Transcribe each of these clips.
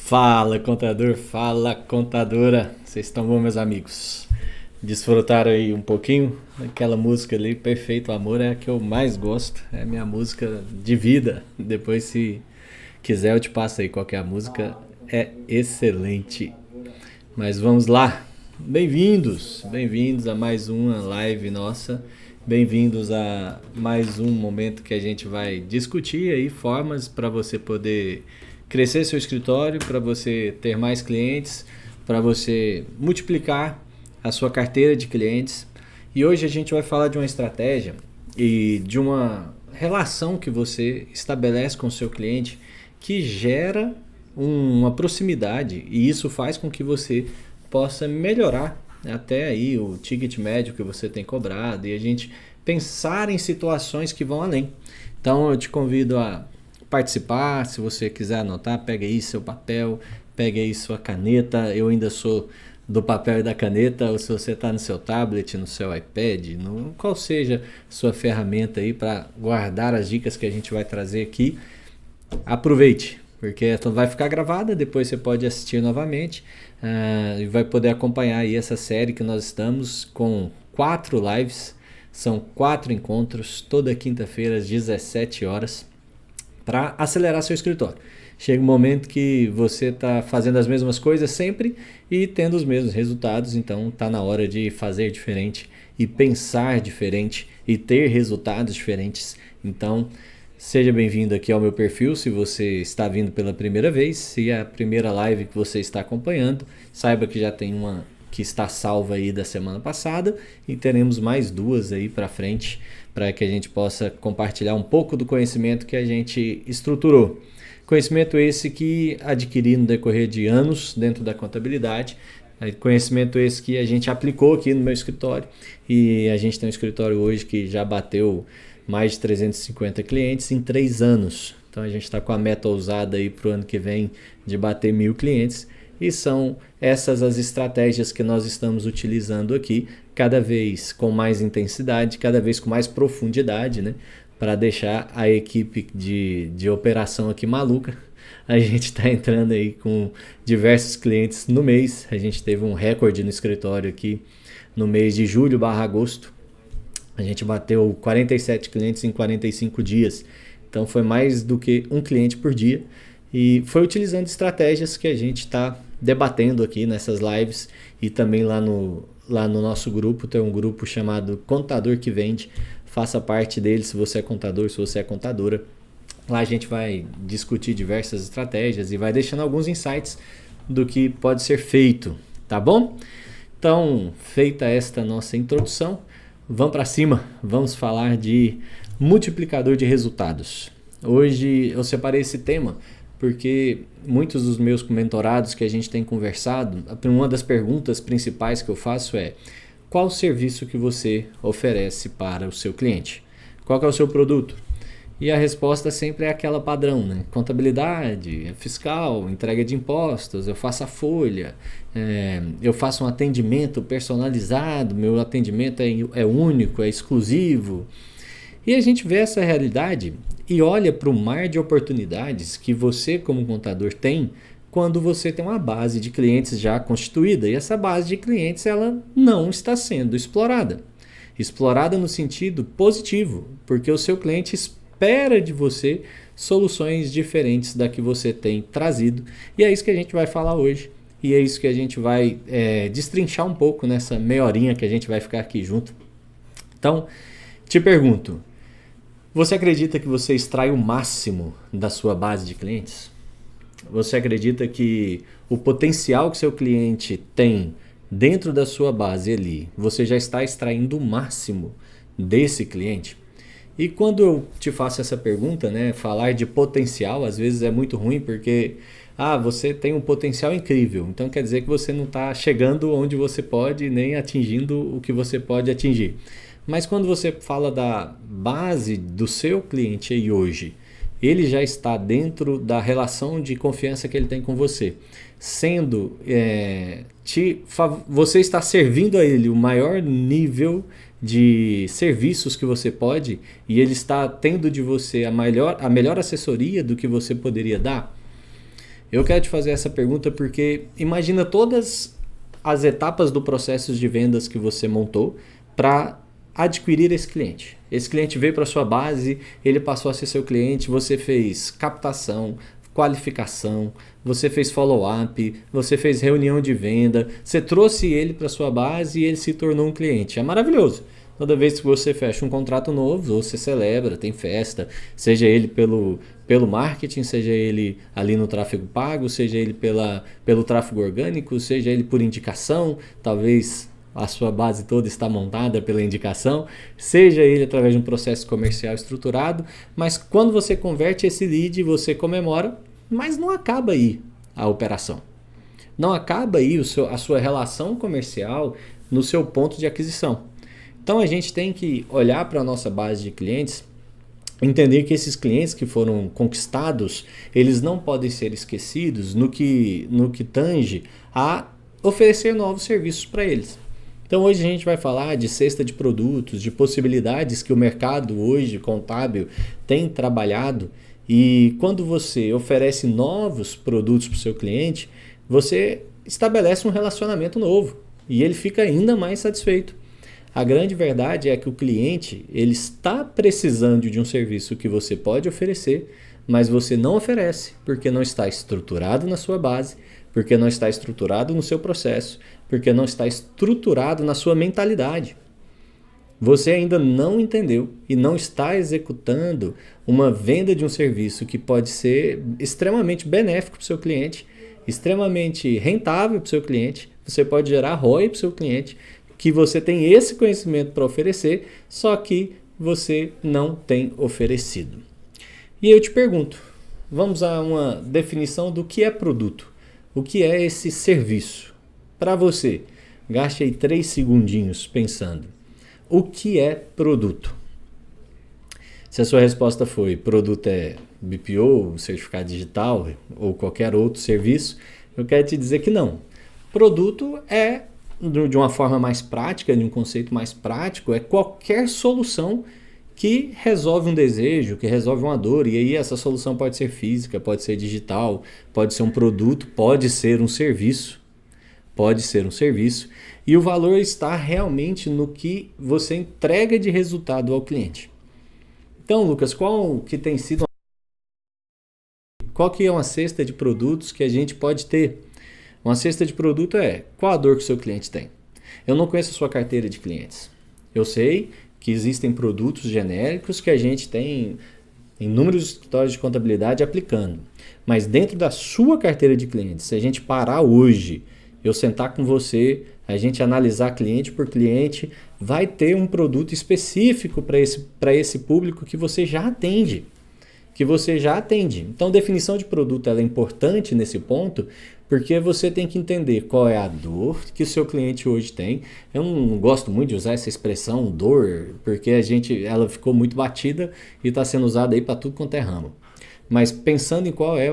Fala, contador, fala, contadora. Vocês estão bom, meus amigos? Desfrutaram aí um pouquinho daquela música ali, Perfeito Amor, é a que eu mais gosto. É a minha música de vida. Depois, se quiser, eu te passo aí qual que é a música. É excelente. Mas vamos lá. Bem-vindos a mais uma live nossa. Bem-vindos a mais um momento que a gente vai discutir aí formas para você poder crescer seu escritório, para você ter mais clientes, para você multiplicar a sua carteira de clientes. E hoje a gente vai falar de uma estratégia e de uma relação que você estabelece com o seu cliente que gera uma proximidade, e isso faz com que você possa melhorar até aí o ticket médio que você tem cobrado, e a gente pensar em situações que vão além. Então eu te convido a participar. Se você quiser anotar, pega aí seu papel, pega aí sua caneta. Eu ainda sou do papel e da caneta, ou se você está no seu tablet, no seu iPad, no qual seja sua ferramenta aí para guardar as dicas que a gente vai trazer aqui, aproveite, porque vai ficar gravada, depois você pode assistir novamente e vai poder acompanhar aí essa série que nós estamos com 4 lives, são 4 encontros, toda quinta-feira às 17 horas, para acelerar seu escritório. Chega um momento que você está fazendo as mesmas coisas sempre e tendo os mesmos resultados, então está na hora de fazer diferente e pensar diferente e ter resultados diferentes. Então, seja bem-vindo aqui ao meu perfil, se você está vindo pela primeira vez, se é a primeira live que você está acompanhando, saiba que já tem uma que está salva aí da semana passada e teremos mais 2 aí para frente, para que a gente possa compartilhar um pouco do conhecimento que a gente estruturou. Conhecimento esse que adquiri no decorrer de anos dentro da contabilidade, conhecimento esse que a gente aplicou aqui no meu escritório, e a gente tem um escritório hoje que já bateu mais de 350 clientes em 3 anos. Então a gente está com a meta ousada aí para o ano que vem de bater 1.000 clientes, e são essas as estratégias que nós estamos utilizando aqui, cada vez com mais intensidade, cada vez com mais profundidade, né? Para deixar a equipe de operação aqui maluca. A gente está entrando aí com diversos clientes no mês. A gente teve um recorde no escritório aqui no mês de julho/agosto. A gente bateu 47 clientes em 45 dias. Então foi mais do que um cliente por dia. E foi utilizando estratégias que a gente está debatendo aqui nessas lives, e também lá no nosso grupo. Tem um grupo chamado Contador que Vende. Faça parte dele se você é contador, se você é contadora. Lá a gente vai discutir diversas estratégias e vai deixando alguns insights do que pode ser feito, tá bom? Então, feita esta nossa introdução, vamos para cima, vamos falar de multiplicador de resultados. Hoje eu separei esse tema porque muitos dos meus mentorados que a gente tem conversado, uma das perguntas principais que eu faço é: qual o serviço que você oferece para o seu cliente? Qual que é o seu produto? E a resposta sempre é aquela padrão, né? Contabilidade, fiscal, entrega de impostos, eu faço a folha, eu faço um atendimento personalizado, meu atendimento é único, é exclusivo. E a gente vê essa realidade e olha para o mar de oportunidades que você, como contador, tem quando você tem uma base de clientes já constituída, e essa base de clientes ela não está sendo explorada. Explorada no sentido positivo, porque o seu cliente espera de você soluções diferentes da que você tem trazido, e é isso que a gente vai falar hoje, e é isso que a gente vai destrinchar um pouco nessa meia horinha que a gente vai ficar aqui junto. Então, te pergunto, você acredita que você extrai o máximo da sua base de clientes? Você acredita que o potencial que seu cliente tem dentro da sua base ali, você já está extraindo o máximo desse cliente? E quando eu te faço essa pergunta, né, falar de potencial às vezes é muito ruim, porque você tem um potencial incrível, então quer dizer que você não está chegando onde você pode, nem atingindo o que você pode atingir. Mas quando você fala da base do seu cliente aí hoje, ele já está dentro da relação de confiança que ele tem com você, sendo você está servindo a ele o maior nível de serviços que você pode, e ele está tendo de você a melhor assessoria do que você poderia dar. Eu quero te fazer essa pergunta porque imagina todas as etapas do processo de vendas que você montou para adquirir esse cliente. Esse cliente veio para sua base, ele passou a ser seu cliente, você fez captação, qualificação, você fez follow-up, você fez reunião de venda, você trouxe ele para sua base e ele se tornou um cliente. É maravilhoso. Toda vez que você fecha um contrato novo, você celebra, tem festa, seja ele pelo marketing, seja ele ali no tráfego pago, seja ele pelo tráfego orgânico, seja ele por indicação, talvez a sua base toda está montada pela indicação, seja ele através de um processo comercial estruturado, mas quando você converte esse lead, você comemora, mas não acaba aí a operação. Não acaba aí a sua relação comercial no seu ponto de aquisição. Então a gente tem que olhar para a nossa base de clientes, entender que esses clientes que foram conquistados, eles não podem ser esquecidos no que tange a oferecer novos serviços para eles. Então hoje a gente vai falar de cesta de produtos, de possibilidades que o mercado hoje contábil tem trabalhado, e quando você oferece novos produtos para o seu cliente, você estabelece um relacionamento novo e ele fica ainda mais satisfeito. A grande verdade é que o cliente ele está precisando de um serviço que você pode oferecer, mas você não oferece porque não está estruturado na sua base, porque não está estruturado no seu processo, porque não está estruturado na sua mentalidade. Você ainda não entendeu e não está executando uma venda de um serviço que pode ser extremamente benéfico para o seu cliente, extremamente rentável para o seu cliente, você pode gerar ROI para o seu cliente, que você tem esse conhecimento para oferecer, só que você não tem oferecido. E eu te pergunto, vamos a uma definição do que é produto. O que é esse serviço? Para você, gaste aí 3 segundinhos pensando. O que é produto? Se a sua resposta foi produto é BPO, certificado digital ou qualquer outro serviço, eu quero te dizer que não. Produto é, de uma forma mais prática, de um conceito mais prático, é qualquer solução que resolve um desejo, que resolve uma dor. E aí essa solução pode ser física, pode ser digital, pode ser um produto, pode ser um serviço. Pode ser um serviço. E o valor está realmente no que você entrega de resultado ao cliente. Então, Lucas, qual que é uma cesta de produtos que a gente pode ter? Uma cesta de produto é qual a dor que o seu cliente tem. Eu não conheço a sua carteira de clientes. Eu sei que existem produtos genéricos que a gente tem inúmeros escritórios de contabilidade aplicando. Mas dentro da sua carteira de clientes, se a gente parar hoje, eu sentar com você, a gente analisar cliente por cliente, vai ter um produto específico para esse público que você já atende. Então, definição de produto ela é importante nesse ponto, porque você tem que entender qual é a dor que o seu cliente hoje tem. Eu não gosto muito de usar essa expressão dor, porque ela ficou muito batida e está sendo usada aí para tudo quanto é ramo. Mas pensando em qual é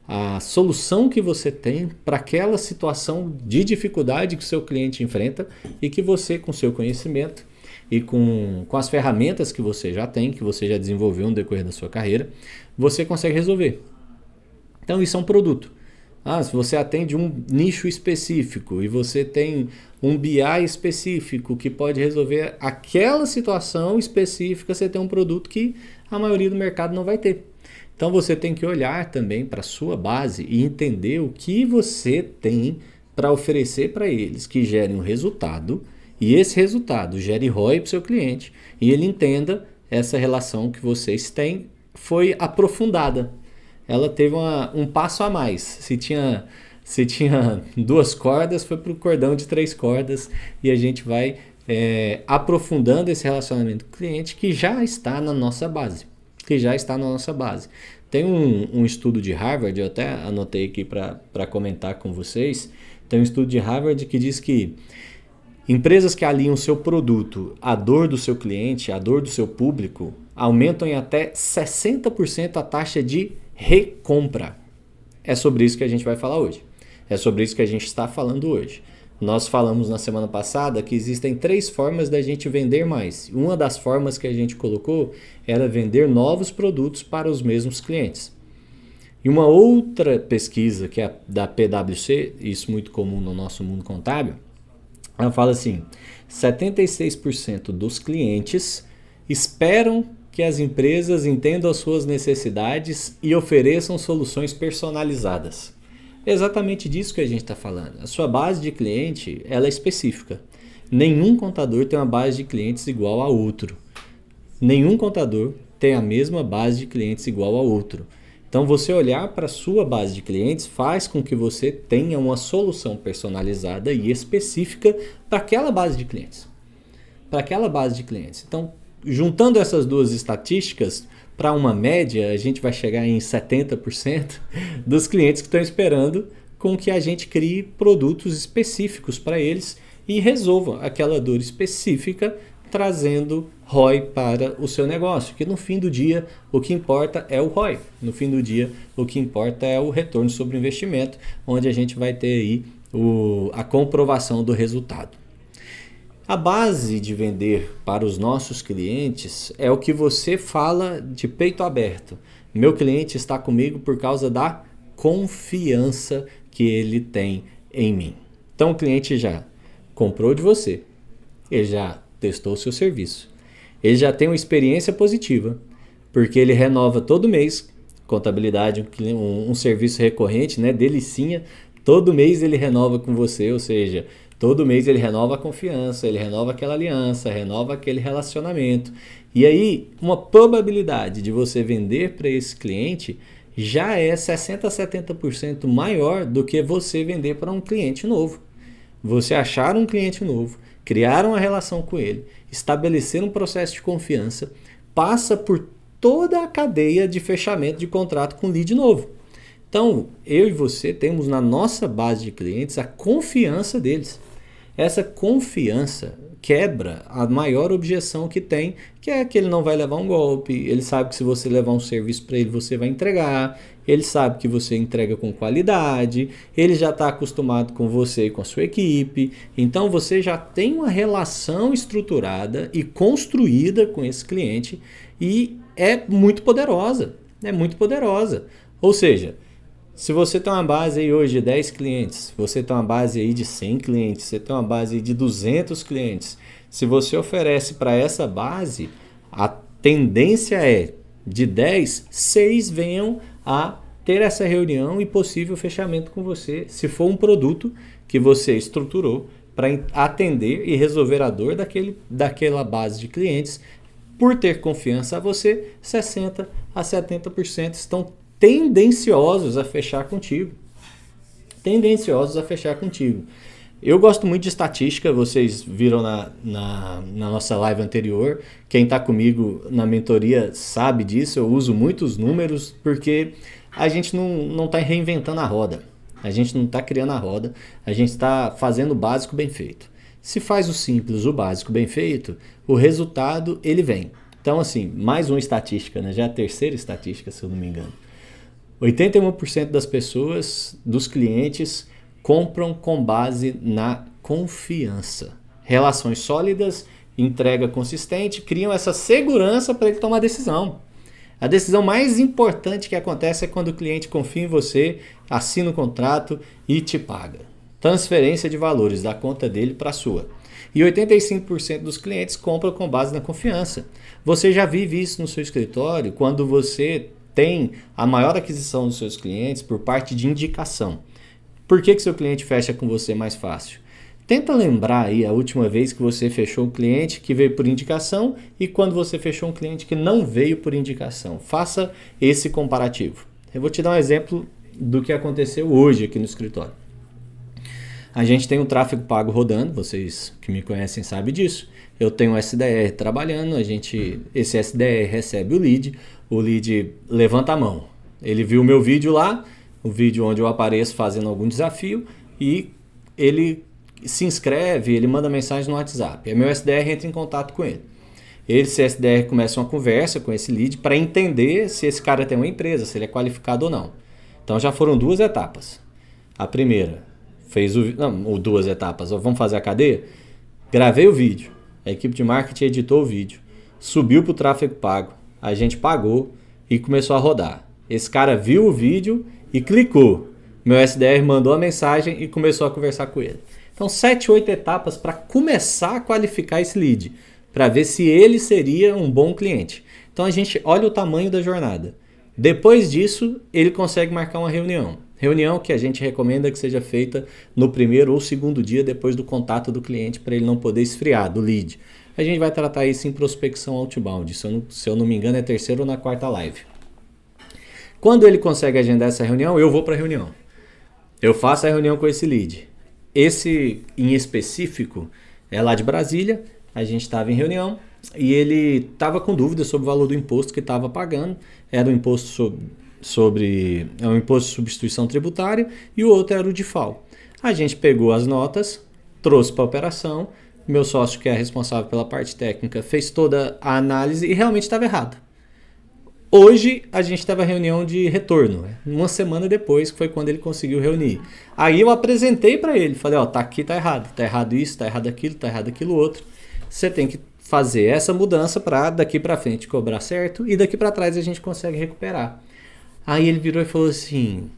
a solução que você tem para aquela situação de dificuldade que o seu cliente enfrenta e que você, com seu conhecimento e com as ferramentas que você já tem, que você já desenvolveu no decorrer da sua carreira, você consegue resolver. Então isso é um produto. Se você atende um nicho específico e você tem um BI específico que pode resolver aquela situação específica, você tem um produto que a maioria do mercado não vai ter. Então você tem que olhar também para a sua base e entender o que você tem para oferecer para eles que gerem um resultado e esse resultado gere ROI para o seu cliente e ele entenda essa relação que vocês têm foi aprofundada. Ela teve um passo a mais. Se tinha 2 cordas, foi para o cordão de 3 cordas e a gente vai aprofundando esse relacionamento com o cliente que já está na nossa base. Tem um estudo de Harvard, eu até anotei aqui para comentar com vocês. Tem um estudo de Harvard que diz que empresas que alinham o seu produto à dor do seu cliente, à dor do seu público, aumentam em até 60% a taxa de recompra. É sobre isso que a gente vai falar hoje. É sobre isso que a gente está falando hoje. Nós falamos na semana passada que existem 3 formas da gente vender mais. Uma das formas que a gente colocou era vender novos produtos para os mesmos clientes. E uma outra pesquisa, que é a da PwC, isso muito comum no nosso mundo contábil, ela fala assim, 76% dos clientes esperam que as empresas entendam as suas necessidades e ofereçam soluções personalizadas. É exatamente disso que a gente está falando. A sua base de cliente ela é específica. Nenhum contador tem uma base de clientes igual a outro. Nenhum contador tem a mesma base de clientes igual a outro. Então, você olhar para a sua base de clientes faz com que você tenha uma solução personalizada e específica para aquela base de clientes. Para aquela base de clientes. Então, juntando essas duas estatísticas, para uma média, a gente vai chegar em 70% dos clientes que estão esperando com que a gente crie produtos específicos para eles e resolva aquela dor específica, trazendo ROI para o seu negócio. Que no fim do dia, o que importa é o ROI. No fim do dia, o que importa é o retorno sobre o investimento, onde a gente vai ter aí a comprovação do resultado. A base de vender para os nossos clientes é o que você fala de peito aberto. Meu cliente está comigo por causa da confiança que ele tem em mim. Então o cliente já comprou de você, ele já testou o seu serviço, ele já tem uma experiência positiva, porque ele renova todo mês, contabilidade, um serviço recorrente, né, delicinha, todo mês ele renova com você, ou seja, todo mês ele renova a confiança, ele renova aquela aliança, renova aquele relacionamento. E aí, uma probabilidade de você vender para esse cliente já é 60% a 70% maior do que você vender para um cliente novo. Você achar um cliente novo, criar uma relação com ele, estabelecer um processo de confiança, passa por toda a cadeia de fechamento de contrato com lead novo. Então, eu e você temos na nossa base de clientes a confiança deles. Essa confiança quebra a maior objeção que tem, que é que ele não vai levar um golpe, ele sabe que se você levar um serviço para ele, você vai entregar, ele sabe que você entrega com qualidade, ele já está acostumado com você e com a sua equipe, então você já tem uma relação estruturada e construída com esse cliente e é muito poderosa, Ou seja, se você tem uma base aí hoje de 10 clientes, você tem uma base aí de 100 clientes, você tem uma base aí de 200 clientes, se você oferece para essa base, a tendência é de 10, 6 venham a ter essa reunião e possível fechamento com você, se for um produto que você estruturou para atender e resolver a dor daquela base de clientes. Por ter confiança a você, 60% a 70% estão tendenciosos a fechar contigo. Eu gosto muito de estatística, vocês viram na nossa live anterior. Quem está comigo na mentoria sabe disso, eu uso muitos números porque a gente não está reinventando a roda. A gente não está criando a roda, a gente está fazendo o básico bem feito. Se faz o simples, o básico bem feito, o resultado ele vem. Então assim, mais uma estatística, né? Já a terceira estatística, se eu não me engano. 81% das pessoas, dos clientes, compram com base na confiança. Relações sólidas, entrega consistente, criam essa segurança para ele tomar a decisão. A decisão mais importante que acontece é quando o cliente confia em você, assina o contrato e te paga. Transferência de valores da conta dele para a sua. E 85% dos clientes compram com base na confiança. Você já vive isso no seu escritório quando você tem a maior aquisição dos seus clientes por parte de indicação. Por que seu cliente fecha com você mais fácil? Tenta lembrar aí a última vez que você fechou um cliente que veio por indicação e quando você fechou um cliente que não veio por indicação. Faça esse comparativo. Eu vou te dar um exemplo do que aconteceu hoje aqui no escritório. A gente tem um tráfego pago rodando, vocês que me conhecem sabem disso. Eu tenho um SDR trabalhando, esse SDR recebe o lead levanta a mão. Ele viu o meu vídeo lá, o vídeo onde eu apareço fazendo algum desafio e ele se inscreve, ele manda mensagem no WhatsApp. Aí meu SDR entra em contato com ele. Esse SDR começa uma conversa com esse lead para entender se esse cara tem uma empresa, se ele é qualificado ou não. Então já foram 2 etapas. A primeira, duas etapas, vamos fazer a cadeia? Gravei o vídeo, a equipe de marketing editou o vídeo, subiu para o tráfego pago, a gente pagou e começou a rodar. Esse cara viu o vídeo e clicou. Meu SDR mandou a mensagem e começou a conversar com ele. Então, 7, 8 etapas para começar a qualificar esse lead, para ver se ele seria um bom cliente. Então, a gente olha o tamanho da jornada. Depois disso, ele consegue marcar uma reunião. Reunião que a gente recomenda que seja feita no primeiro ou segundo dia depois do contato do cliente, para ele não poder esfriar do lead. A gente vai tratar isso em prospecção outbound. Se eu não me engano, é terceira ou na quarta live. Quando ele consegue agendar essa reunião, eu vou para a reunião. Eu faço a reunião com esse lead. Esse em específico é lá de Brasília. A gente estava em reunião e ele estava com dúvidas sobre o valor do imposto que estava pagando. Era um imposto um imposto de substituição tributária e o outro era o DIFAL. A gente pegou as notas, trouxe para a operação. Meu sócio, que é responsável pela parte técnica, fez toda a análise e realmente estava errado. Hoje a gente teve a reunião de retorno, uma semana depois, que foi quando ele conseguiu reunir. Aí eu apresentei para ele, falei, ó, tá aqui, tá errado isso, tá errado aquilo outro. Você tem que fazer essa mudança para daqui para frente cobrar certo e daqui para trás a gente consegue recuperar. Aí ele virou e falou assim,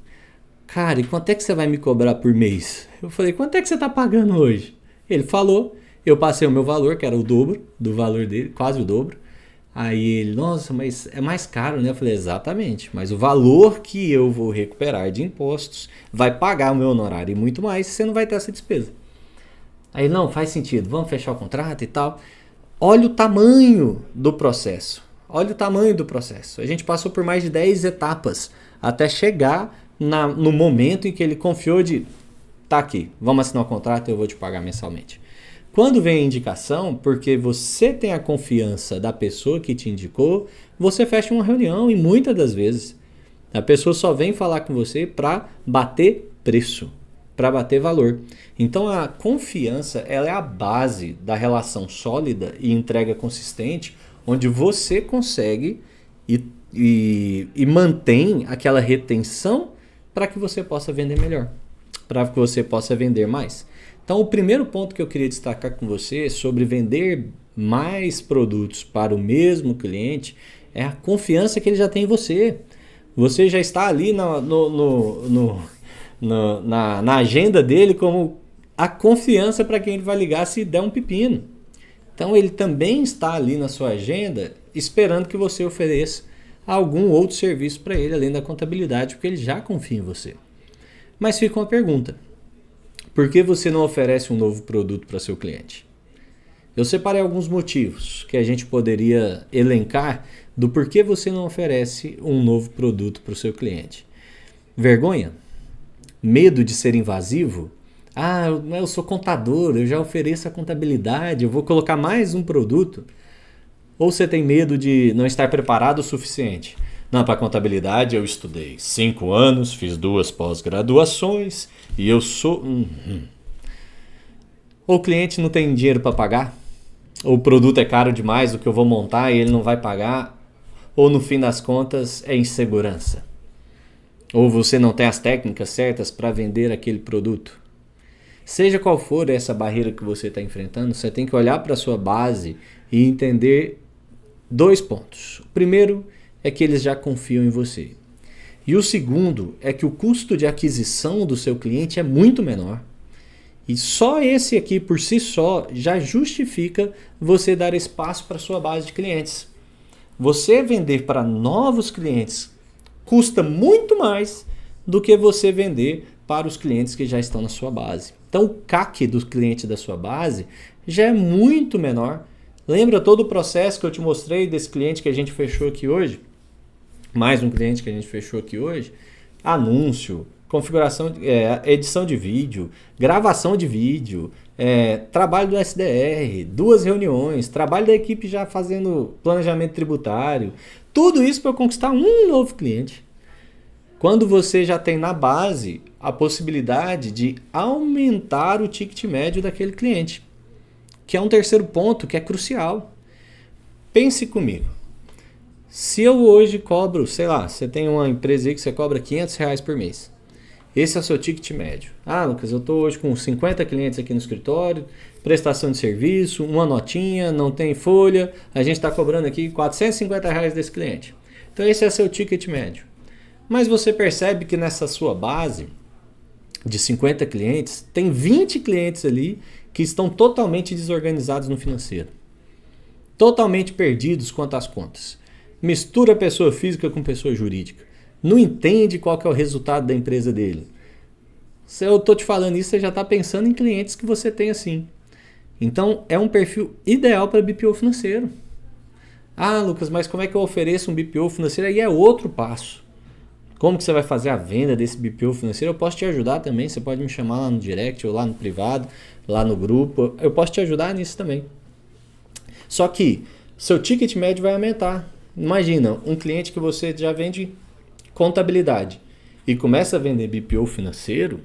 cara, e quanto é que você vai me cobrar por mês? Eu falei, quanto é que você tá pagando hoje? Ele falou, eu passei o meu valor, que era o dobro do valor dele, quase o dobro. Aí ele, nossa, mas é mais caro, né? Eu falei, exatamente, mas o valor que eu vou recuperar de impostos vai pagar o meu honorário e muito mais, você não vai ter essa despesa. Aí, não, faz sentido, vamos fechar o contrato e tal. Olha o tamanho do processo, A gente passou por mais de 10 etapas até chegar no momento em que ele confiou de, tá aqui, vamos assinar o contrato e eu vou te pagar mensalmente. Quando vem a indicação, porque você tem a confiança da pessoa que te indicou, você fecha uma reunião e muitas das vezes a pessoa só vem falar com você para bater preço, para bater valor. Então a confiança ela é a base da relação sólida e entrega consistente, onde você consegue e mantém aquela retenção para que você possa vender melhor, para que você possa vender mais. Então, o primeiro ponto que eu queria destacar com você sobre vender mais produtos para o mesmo cliente é a confiança que ele já tem em você. Você já está ali na agenda dele como a confiança para quem ele vai ligar se der um pepino. Então, ele também está ali na sua agenda esperando que você ofereça algum outro serviço para ele, além da contabilidade, porque ele já confia em você. Mas fica uma pergunta. Por que você não oferece um novo produto para seu cliente? Eu separei alguns motivos que a gente poderia elencar do porquê você não oferece um novo produto para o seu cliente. Vergonha? Medo de ser invasivo? Ah, eu sou contador, eu já ofereço a contabilidade, eu vou colocar mais um produto? Ou você tem medo de não estar preparado o suficiente? Não, para contabilidade eu estudei 5 anos, fiz 2 pós-graduações e eu sou... Ou o cliente não tem dinheiro para pagar, ou o produto é caro demais, o que eu vou montar e ele não vai pagar, ou no fim das contas é insegurança. Ou você não tem as técnicas certas para vender aquele produto. Seja qual for essa barreira que você está enfrentando, você tem que olhar para a sua base e entender 2 pontos. O primeiro é que eles já confiam em você. E o segundo é que o custo de aquisição do seu cliente é muito menor. E só esse aqui por si só já justifica você dar espaço para a sua base de clientes. Você vender para novos clientes custa muito mais do que você vender para os clientes que já estão na sua base. Então o CAC dos clientes da sua base já é muito menor. Lembra todo o processo que eu te mostrei desse cliente que a gente fechou aqui hoje? Mais um cliente que a gente fechou aqui hoje. Anúncio, configuração, edição de vídeo, gravação de vídeo, trabalho do SDR, 2 reuniões, trabalho da equipe já fazendo planejamento tributário. Tudo isso para conquistar um novo cliente. Quando você já tem na base a possibilidade de aumentar o ticket médio daquele cliente, que é um terceiro ponto que é crucial. Pense comigo. Se eu hoje cobro, sei lá, você tem uma empresa aí que você cobra R$500 por mês. Esse é o seu ticket médio. Ah, Lucas, eu estou hoje com 50 clientes aqui no escritório, prestação de serviço, uma notinha, não tem folha, a gente está cobrando aqui R$450 desse cliente. Então esse é o seu ticket médio. Mas você percebe que nessa sua base de 50 clientes, tem 20 clientes ali que estão totalmente desorganizados no financeiro. Totalmente perdidos quanto às contas. Mistura pessoa física com pessoa jurídica. Não entende qual que é o resultado da empresa dele. Se eu estou te falando isso, você já está pensando em clientes que você tem assim. Então, é um perfil ideal para BPO financeiro. Ah, Lucas, mas como é que eu ofereço um BPO financeiro? Aí é outro passo. Como que você vai fazer a venda desse BPO financeiro? Eu posso te ajudar também. Você pode me chamar lá no direct ou lá no privado, lá no grupo. Eu posso te ajudar nisso também. Só que seu ticket médio vai aumentar. Imagina, um cliente que você já vende contabilidade e começa a vender BPO financeiro,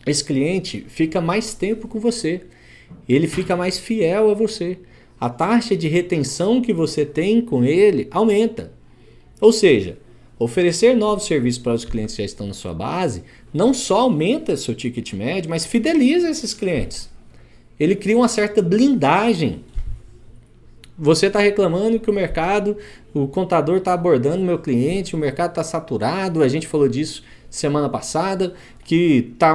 esse cliente fica mais tempo com você. Ele fica mais fiel a você. A taxa de retenção que você tem com ele aumenta. Ou seja, oferecer novos serviços para os clientes que já estão na sua base não só aumenta seu ticket médio, mas fideliza esses clientes. Ele cria uma certa blindagem. Você está reclamando que o contador está abordando meu cliente, o mercado está saturado, a gente falou disso semana passada, que está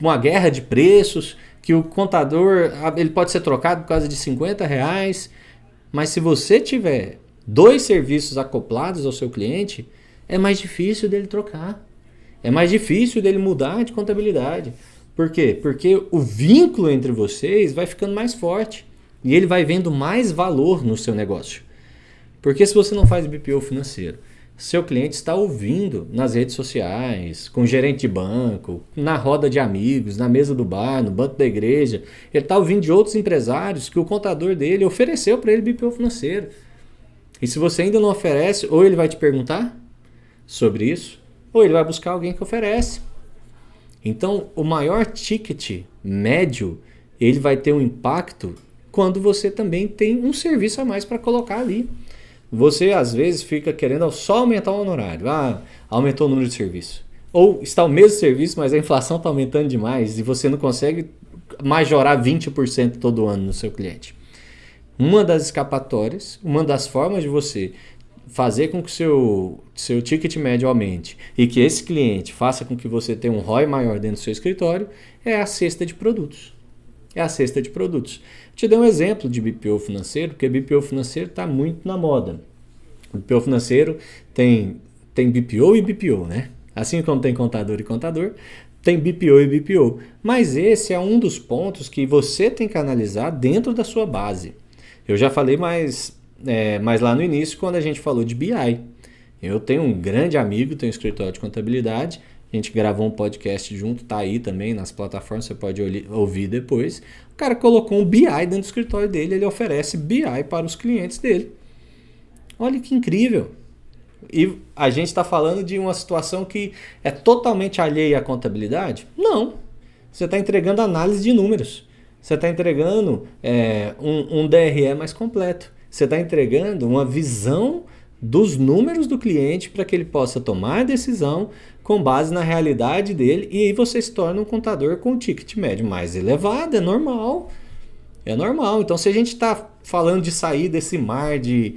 uma guerra de preços, que o contador ele pode ser trocado por causa de R$50, mas se você tiver 2 serviços acoplados ao seu cliente, é mais difícil dele trocar. É mais difícil dele mudar de contabilidade. Por quê? Porque o vínculo entre vocês vai ficando mais forte e ele vai vendo mais valor no seu negócio. Porque se você não faz BPO financeiro, seu cliente está ouvindo nas redes sociais, com o gerente de banco, na roda de amigos, na mesa do bar, no banco da igreja. Ele está ouvindo de outros empresários que o contador dele ofereceu para ele BPO financeiro. E se você ainda não oferece, ou ele vai te perguntar sobre isso, ou ele vai buscar alguém que oferece. Então, o maior ticket médio, ele vai ter um impacto quando você também tem um serviço a mais para colocar ali. Você, às vezes, fica querendo só aumentar o honorário. Ah, aumentou o número de serviço. Ou está o mesmo serviço, mas a inflação está aumentando demais e você não consegue majorar 20% todo ano no seu cliente. Uma das escapatórias, uma das formas de você fazer com que o seu ticket médio aumente e que esse cliente faça com que você tenha um ROI maior dentro do seu escritório é a cesta de produtos. É a cesta de produtos. Te dei um exemplo de BPO financeiro, porque BPO financeiro está muito na moda. O BPO financeiro tem BPO e BPO, né? Assim como tem contador e contador, tem BPO e BPO. Mas esse é um dos pontos que você tem que analisar dentro da sua base. Eu já falei mais lá no início, quando a gente falou de BI. Eu tenho um grande amigo, tem um escritório de contabilidade. A gente gravou um podcast junto, tá aí também nas plataformas, você pode ouvir depois. O cara colocou um BI dentro do escritório dele, ele oferece BI para os clientes dele. Olha que incrível! E a gente está falando de uma situação que é totalmente alheia à contabilidade? Não. Você está entregando análise de números. Você está entregando um DRE mais completo. Você está entregando uma visão dos números do cliente para que ele possa tomar a decisão com base na realidade dele, e aí você se torna um contador com um ticket médio mais elevado, é normal. É normal. Então, se a gente está falando de sair desse mar de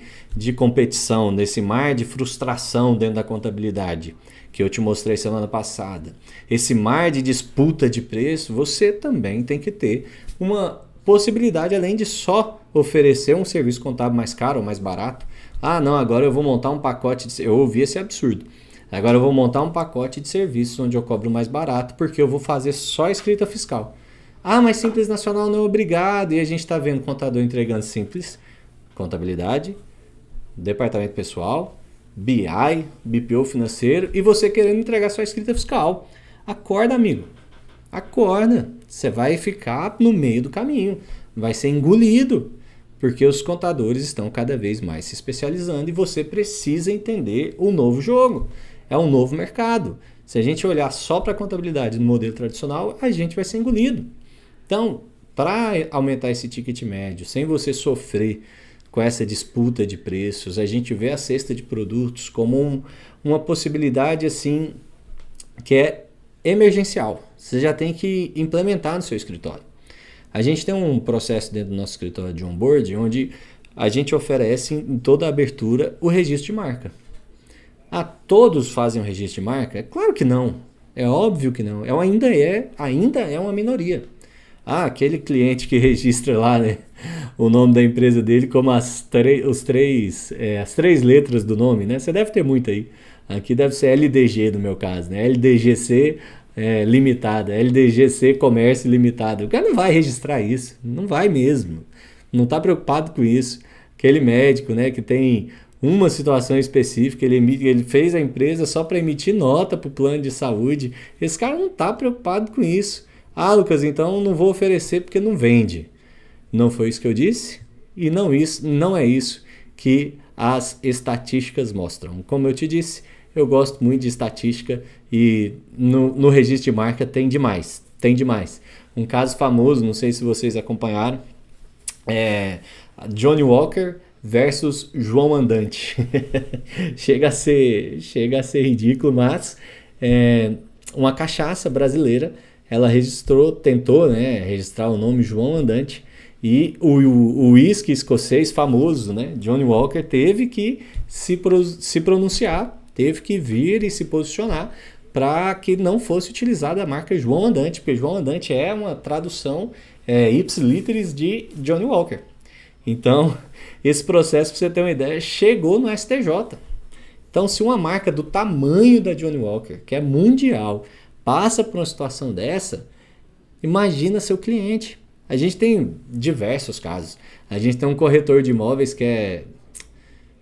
competição, desse mar de frustração dentro da contabilidade, que eu te mostrei semana passada, esse mar de disputa de preço, você também tem que ter uma possibilidade, além de só oferecer um serviço contábil mais caro ou mais barato. Ah, não, agora eu vou montar um pacote de... Eu ouvi esse absurdo. Agora eu vou montar um pacote de serviços onde eu cobro mais barato porque eu vou fazer só escrita fiscal. Ah, mas Simples Nacional não é obrigado. E a gente está vendo contador entregando Simples, contabilidade, departamento pessoal, BI, BPO financeiro e você querendo entregar só escrita fiscal. Acorda, amigo. Acorda. Você vai ficar no meio do caminho. Vai ser engolido. Porque os contadores estão cada vez mais se especializando e você precisa entender o novo jogo. É um novo mercado. Se a gente olhar só para a contabilidade no modelo tradicional, a gente vai ser engolido. Então, para aumentar esse ticket médio, sem você sofrer com essa disputa de preços, a gente vê a cesta de produtos como uma possibilidade assim que é emergencial. Você já tem que implementar no seu escritório. A gente tem um processo dentro do nosso escritório de onboarding onde a gente oferece em toda a abertura o registro de marca. Ah, todos fazem um registro de marca? É claro que não. É óbvio que não. Ainda é uma minoria. Ah, aquele cliente que registra lá, né, o nome da empresa dele como as três letras do nome, né? Você deve ter muito aí. Aqui deve ser LDG no meu caso, né? LDGC Limitada, LDGC Comércio Limitado. O cara não vai registrar isso, não vai mesmo. Não está preocupado com isso. Aquele médico, né, que tem uma situação específica, ele fez a empresa só para emitir nota para o plano de saúde. Esse cara não está preocupado com isso. Ah, Lucas, então não vou oferecer porque não vende. Não foi isso que eu disse? E não é isso que as estatísticas mostram. Como eu te disse, eu gosto muito de estatística e no registro de marca tem demais. Tem demais. Um caso famoso, não sei se vocês acompanharam, é Johnny Walker versus João Andante. chega a ser ridículo, mas uma cachaça brasileira, ela tentou, né, registrar o nome João Andante, e o uísque escocês famoso, né, Johnny Walker, teve que se pronunciar, teve que vir e se posicionar para que não fosse utilizada a marca João Andante, porque João Andante é uma tradução ipsiliteris de Johnny Walker. Então, esse processo, para você ter uma ideia, chegou no STJ. Então, se uma marca do tamanho da Johnny Walker, que é mundial, passa por uma situação dessa, imagina seu cliente. A gente tem diversos casos. A gente tem um corretor de imóveis que é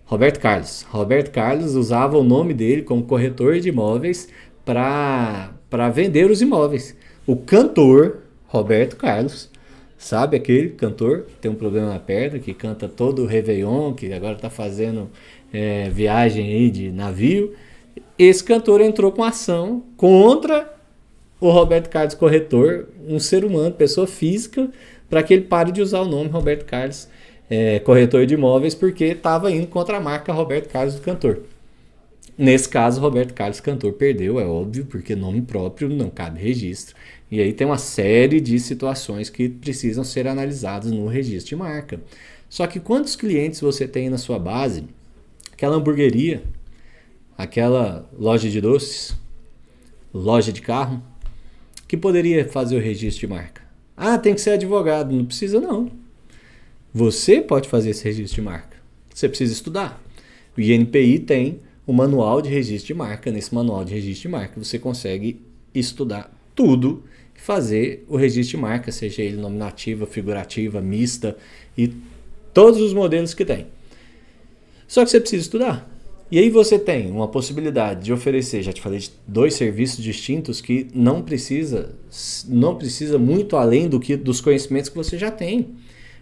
Roberto Carlos. Roberto Carlos usava o nome dele como corretor de imóveis para vender os imóveis. O cantor Roberto Carlos, sabe aquele cantor que tem um problema na perna, que canta todo o Réveillon, que agora está fazendo viagem aí de navio? Esse cantor entrou com ação contra o Roberto Carlos corretor, um ser humano, pessoa física, para que ele pare de usar o nome Roberto Carlos corretor de imóveis, porque estava indo contra a marca Roberto Carlos do cantor. Nesse caso, Roberto Carlos cantor perdeu, é óbvio, porque nome próprio não cabe registro. E aí tem uma série de situações que precisam ser analisadas no registro de marca. Só que quantos clientes você tem na sua base? Aquela hamburgueria, aquela loja de doces, loja de carro, que poderia fazer o registro de marca? Ah, tem que ser advogado. Não precisa não. Você pode fazer esse registro de marca. Você precisa estudar. O INPI tem o manual de registro de marca. Nesse manual de registro de marca você consegue estudar tudo e fazer o registro de marca, seja ele nominativa, figurativa, mista e todos os modelos que tem. Só que você precisa estudar. E aí você tem uma possibilidade de oferecer, já te falei, de 2 serviços distintos que não precisa muito além dos conhecimentos que você já tem.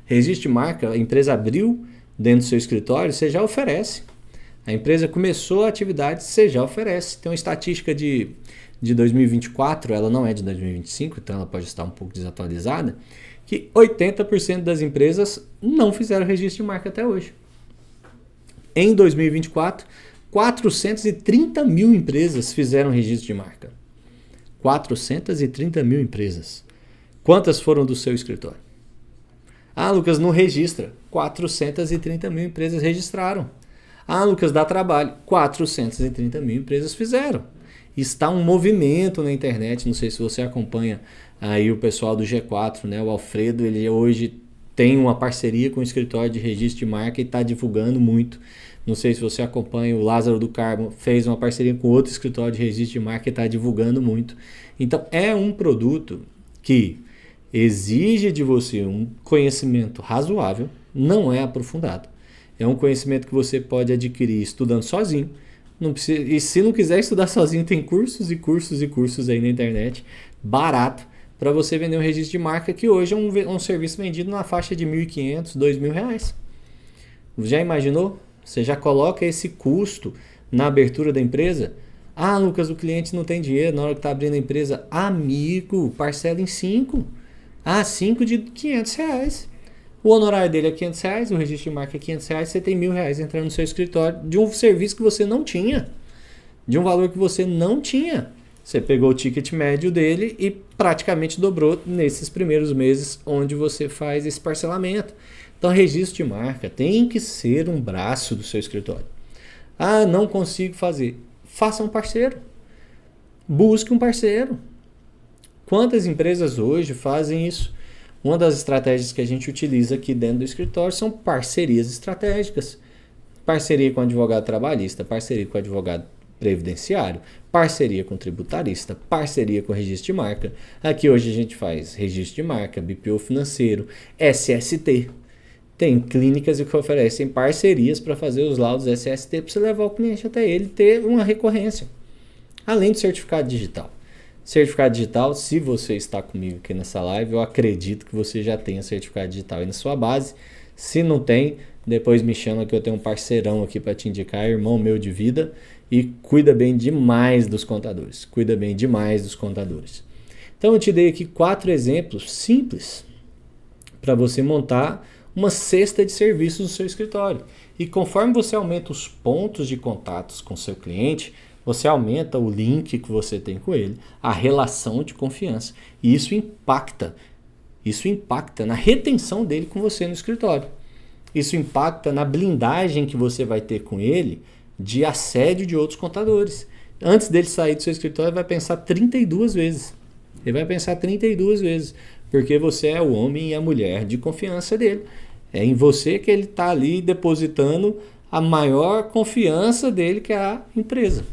Registro de marca, a empresa abriu dentro do seu escritório, você já oferece. A empresa começou a atividade, você já oferece. Tem uma estatística de 2024, ela não é de 2025, então ela pode estar um pouco desatualizada, que 80% das empresas não fizeram registro de marca até hoje. Em 2024, 430 mil empresas fizeram registro de marca. 430 mil empresas. Quantas foram do seu escritório? Ah, Lucas, não registra. 430 mil empresas registraram. Ah, Lucas, dá trabalho. 430 mil empresas fizeram. Está um movimento na internet, não sei se você acompanha aí o pessoal do G4, né? O Alfredo, ele hoje tem uma parceria com o escritório de registro de marca e está divulgando muito. Não sei se você acompanha, o Lázaro do Carmo fez uma parceria com outro escritório de registro de marca e está divulgando muito. Então, é um produto que exige de você um conhecimento razoável, não é aprofundado. É um conhecimento que você pode adquirir estudando sozinho. Não precisa, e se não quiser estudar sozinho, tem cursos e cursos e cursos aí na internet, barato, para você vender um registro de marca, que hoje é um serviço vendido na faixa de R$ 1.500, R$ 2.000. Já imaginou? Você já coloca esse custo na abertura da empresa? Ah, Lucas, o cliente não tem dinheiro na hora que está abrindo a empresa. Amigo, parcela em 5. Ah, 5 de R$500. O honorário dele é R$500, o registro de marca é R$500, você tem R$1.000 entrando no seu escritório de um serviço que você não tinha, de um valor que você não tinha. Você pegou o ticket médio dele e praticamente dobrou nesses primeiros meses onde você faz esse parcelamento. Então, registro de marca tem que ser um braço do seu escritório. Ah, não consigo fazer. Faça um parceiro. Busque um parceiro. Quantas empresas hoje fazem isso? Uma das estratégias que a gente utiliza aqui dentro do escritório são parcerias estratégicas. Parceria com advogado trabalhista, parceria com advogado previdenciário, parceria com tributarista, parceria com registro de marca. Aqui hoje a gente faz registro de marca, BPO financeiro, SST. Tem clínicas que oferecem parcerias para fazer os laudos SST para você levar o cliente até ele ter uma recorrência. Além do certificado digital. Certificado digital, se você está comigo aqui nessa live, eu acredito que você já tenha certificado digital aí na sua base. Se não tem, depois me chama que eu tenho um parceirão aqui para te indicar, irmão meu de vida, e cuida bem demais dos contadores. Cuida bem demais dos contadores. Então eu te dei aqui 4 exemplos simples para você montar uma cesta de serviços no seu escritório. E conforme você aumenta os pontos de contatos com seu cliente, você aumenta o link que você tem com ele, a relação de confiança. E isso impacta na retenção dele com você no escritório. Isso impacta na blindagem que você vai ter com ele de assédio de outros contadores. Antes dele sair do seu escritório, ele vai pensar 32 vezes. Ele vai pensar 32 vezes, porque você é o homem e a mulher de confiança dele. É em você que ele está ali depositando a maior confiança dele, que é a empresa.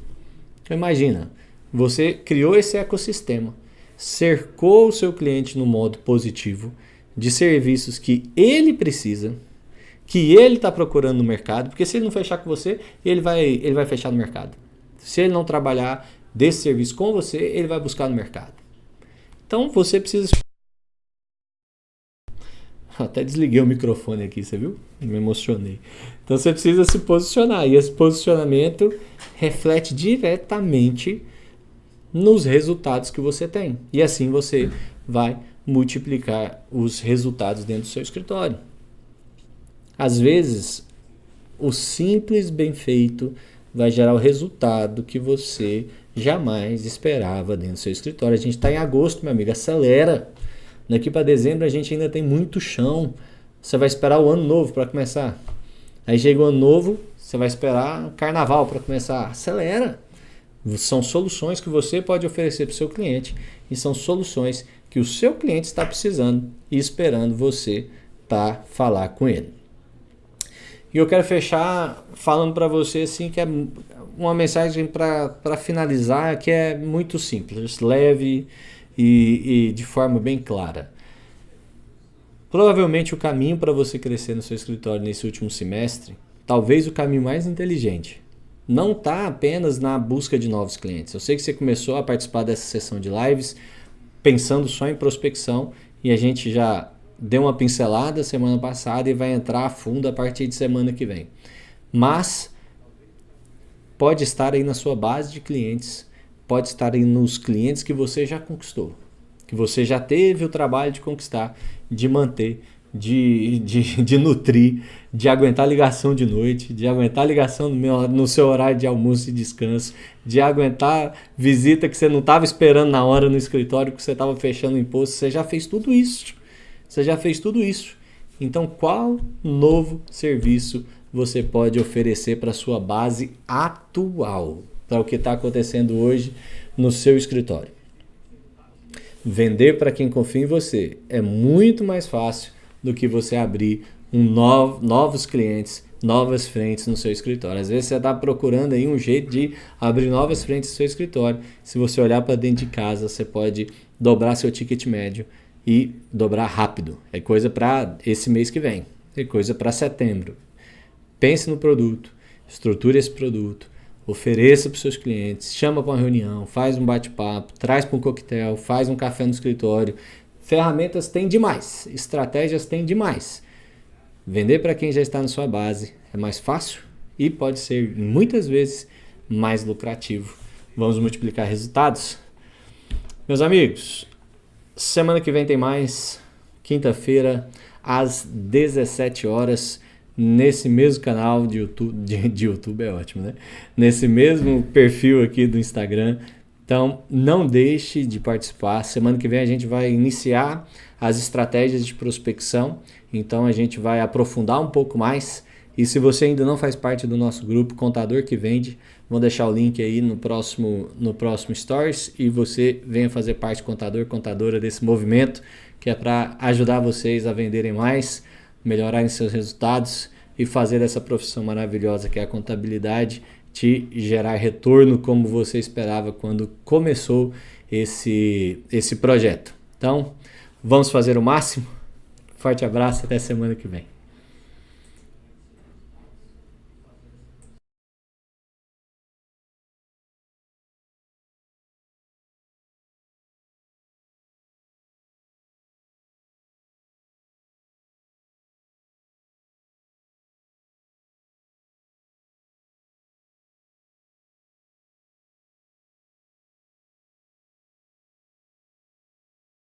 Então imagina, você criou esse ecossistema, cercou o seu cliente no modo positivo, de serviços que ele precisa, que ele está procurando no mercado, porque se ele não fechar com você, ele vai fechar no mercado. Se ele não trabalhar desse serviço com você, ele vai buscar no mercado. Então você precisa... Até desliguei o microfone aqui, você viu? Me emocionei. Então você precisa se posicionar. E esse posicionamento reflete diretamente nos resultados que você tem. E assim você vai multiplicar os resultados dentro do seu escritório. Às vezes, o simples bem feito vai gerar o resultado que você jamais esperava dentro do seu escritório. A gente está em agosto, meu amigo. Acelera! Daqui para dezembro a gente ainda tem muito chão. Você vai esperar o ano novo para começar. Aí chega o ano novo, você vai esperar o carnaval para começar. Acelera! São soluções que você pode oferecer para o seu cliente e são soluções que o seu cliente está precisando e esperando você falar com ele. E eu quero fechar falando para você assim, que é uma mensagem para finalizar, que é muito simples, leve e de forma bem clara. Provavelmente o caminho para você crescer no seu escritório nesse último semestre, talvez o caminho mais inteligente, não está apenas na busca de novos clientes. Eu sei que você começou a participar dessa sessão de lives pensando só em prospecção e a gente já deu uma pincelada semana passada e vai entrar a fundo a partir de semana que vem. Mas pode estar aí na sua base de clientes, pode estar aí nos clientes que você já conquistou, que você já teve o trabalho de conquistar, de manter, de nutrir, de aguentar ligação de noite, de aguentar ligação no seu horário de almoço e descanso, de aguentar visita que você não estava esperando na hora no escritório, que você estava fechando o imposto. Você já fez tudo isso. Você já fez tudo isso. Então, qual novo serviço você pode oferecer para a sua base atual, para o que está acontecendo hoje no seu escritório? Vender para quem confia em você é muito mais fácil do que você abrir novos clientes, novas frentes no seu escritório. Às vezes você está procurando aí um jeito de abrir novas frentes no seu escritório. Se você olhar para dentro de casa, você pode dobrar seu ticket médio e dobrar rápido. É coisa para esse mês que vem, é coisa para setembro. Pense no produto, estruture esse produto, ofereça para os seus clientes, chama para uma reunião, faz um bate-papo, traz para um coquetel, faz um café no escritório. Ferramentas tem demais, estratégias tem demais. Vender para quem já está na sua base é mais fácil e pode ser muitas vezes mais lucrativo. Vamos multiplicar resultados? Meus amigos, semana que vem tem mais, quinta-feira às 17 horas, nesse mesmo canal de YouTube, de YouTube é ótimo, né? Nesse mesmo perfil aqui do Instagram. Então, não deixe de participar. Semana que vem a gente vai iniciar as estratégias de prospecção. Então, a gente vai aprofundar um pouco mais E se você ainda não faz parte do nosso grupo Contador que Vende, vou deixar o link aí no próximo Stories e você venha fazer parte, contadora desse movimento, que é para ajudar vocês a venderem mais, melhorarem seus resultados e fazer essa profissão maravilhosa que é a contabilidade te gerar retorno como você esperava quando começou esse projeto. Então, vamos fazer o máximo. Forte abraço, até semana que vem.